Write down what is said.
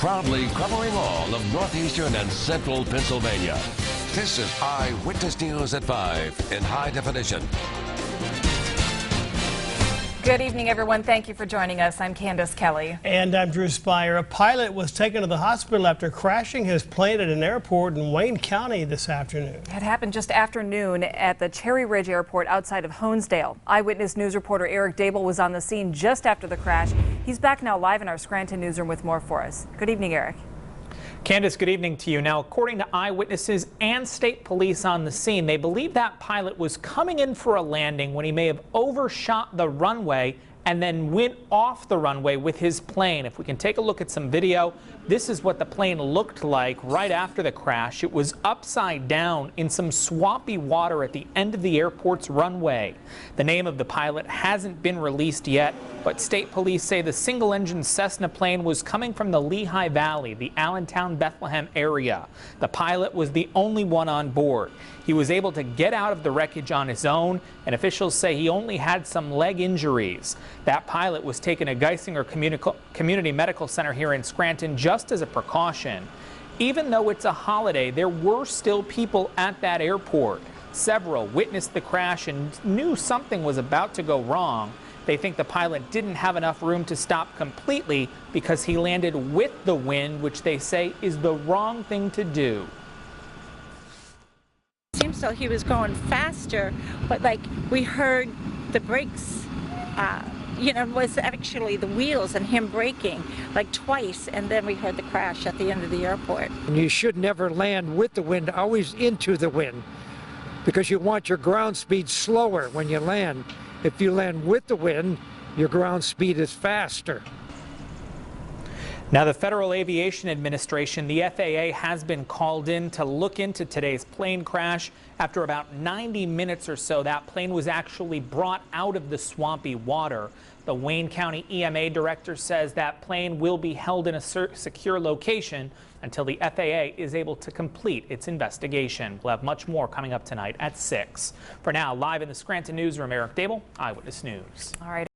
proudly covering all of northeastern and central Pennsylvania. This is Eyewitness News at 5 in high definition. Good evening, everyone. Thank you for joining us. I'm Candace Kelly. And I'm Drew Spire. A pilot was taken to the hospital after crashing his plane at an airport in Wayne County this afternoon. It happened just after noon at the Cherry Ridge Airport outside of Honesdale. Eyewitness News reporter Eric Dable was on the scene just after the crash. He's back now live in our Scranton newsroom with more for us. Good evening, Eric. Candace, good evening to you. Now, according to eyewitnesses and state police on the scene, they believe that pilot was coming in for a landing when he may have overshot the runway and then went off the runway with his plane. If we can take a look at some video, this is what the plane looked like right after the crash. It was upside down in some swampy water at the end of the airport's runway. The name of the pilot hasn't been released yet, but state police say the single-engine Cessna plane was coming from the Lehigh Valley, the Allentown, Bethlehem area. The pilot was the only one on board. He was able to get out of the wreckage on his own, and officials say he only had some leg injuries. That pilot was taken to Geisinger Community Medical Center here in Scranton just as a precaution. Even though it's a holiday, there were still people at that airport. Several witnessed the crash and knew something was about to go wrong. They think the pilot didn't have enough room to stop completely because he landed with the wind, which they say is the wrong thing to do. Seems so he was going faster, but like we heard the brakes, was actually the wheels and him braking like twice, and then we heard the crash at the end of the airport. You should never land with the wind, always into the wind, because you want your ground speed slower when you land. If you land with the wind, your ground speed is faster. Now, the Federal Aviation Administration, the FAA, has been called in to look into today's plane crash. After about 90 minutes or so, that plane was actually brought out of the swampy water. The Wayne County EMA director says that plane will be held in a secure location until the FAA is able to complete its investigation. We'll have much more coming up tonight at 6. For now, live in the Scranton newsroom, Eric Dable, Eyewitness News. All right.